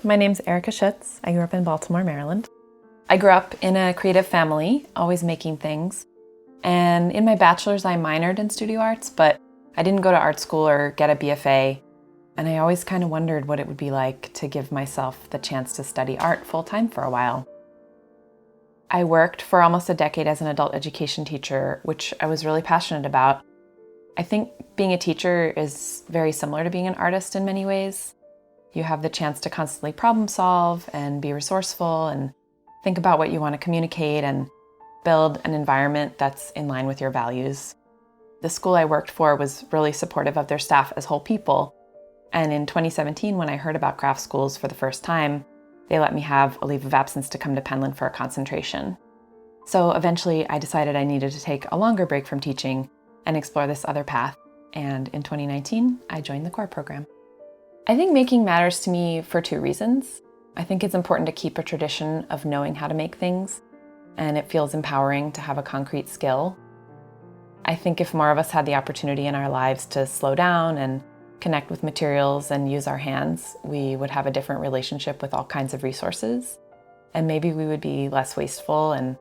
My name's Erica Schuetz. I grew up in Baltimore, Maryland. I grew up in a creative family, always making things. And in my bachelor's, I minored in studio arts, but I didn't go to art school or get a BFA. And I always kind of wondered what it would be like to give myself the chance to study art full-time for a while. I worked for almost a decade as an adult education teacher, which I was really passionate about. I think being a teacher is very similar to being an artist in many ways. You have the chance to constantly problem solve and be resourceful and think about what you want to communicate and build an environment that's in line with your values. The school I worked for was really supportive of their staff as whole people. And in 2017, when I heard about craft schools for the first time, they let me have a leave of absence to come to Penland for a concentration. So eventually I decided I needed to take a longer break from teaching and explore this other path. And in 2019, I joined the core program. I think making matters to me for two reasons. I think it's important to keep a tradition of knowing how to make things, and it feels empowering to have a concrete skill. I think if more of us had the opportunity in our lives to slow down and connect with materials and use our hands, we would have a different relationship with all kinds of resources, and maybe we would be less wasteful and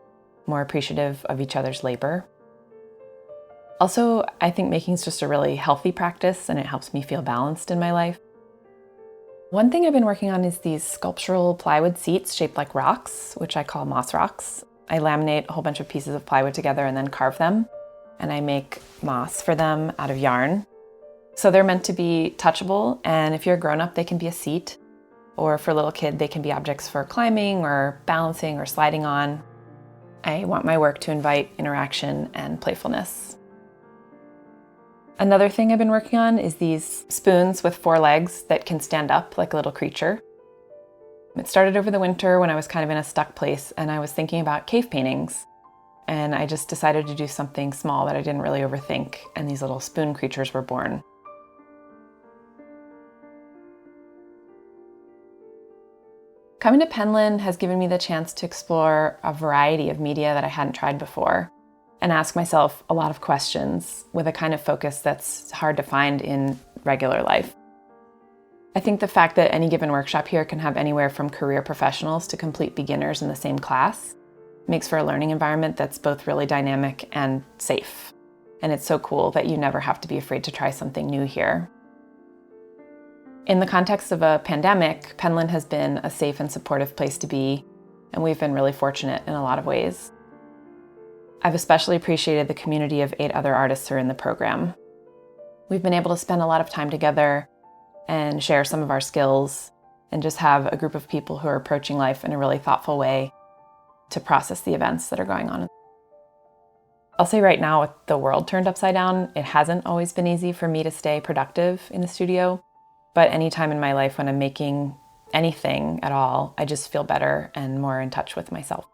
more appreciative of each other's labor. Also, I think making is just a really healthy practice, and it helps me feel balanced in my life. One thing I've been working on is these sculptural plywood seats shaped like rocks, which I call moss rocks. I laminate a whole bunch of pieces of plywood together and then carve them, and I make moss for them out of yarn. So they're meant to be touchable, and if you're a grown-up, they can be a seat, or for a little kid, they can be objects for climbing or balancing or sliding on. I want my work to invite interaction and playfulness. Another thing I've been working on is these spoons with 4 legs that can stand up like a little creature. It started over the winter when I was kind of in a stuck place and I was thinking about cave paintings. And I just decided to do something small that I didn't really overthink, and these little spoon creatures were born. Coming to Penland has given me the chance to explore a variety of media that I hadn't tried before, and ask myself a lot of questions with a kind of focus that's hard to find in regular life. I think the fact that any given workshop here can have anywhere from career professionals to complete beginners in the same class makes for a learning environment that's both really dynamic and safe. And it's so cool that you never have to be afraid to try something new here. In the context of a pandemic, Penland has been a safe and supportive place to be, and we've been really fortunate in a lot of ways. I've especially appreciated the community of 8 other artists who are in the program. We've been able to spend a lot of time together and share some of our skills and just have a group of people who are approaching life in a really thoughtful way to process the events that are going on. I'll say right now, with the world turned upside down, it hasn't always been easy for me to stay productive in the studio, but any time in my life when I'm making anything at all, I just feel better and more in touch with myself.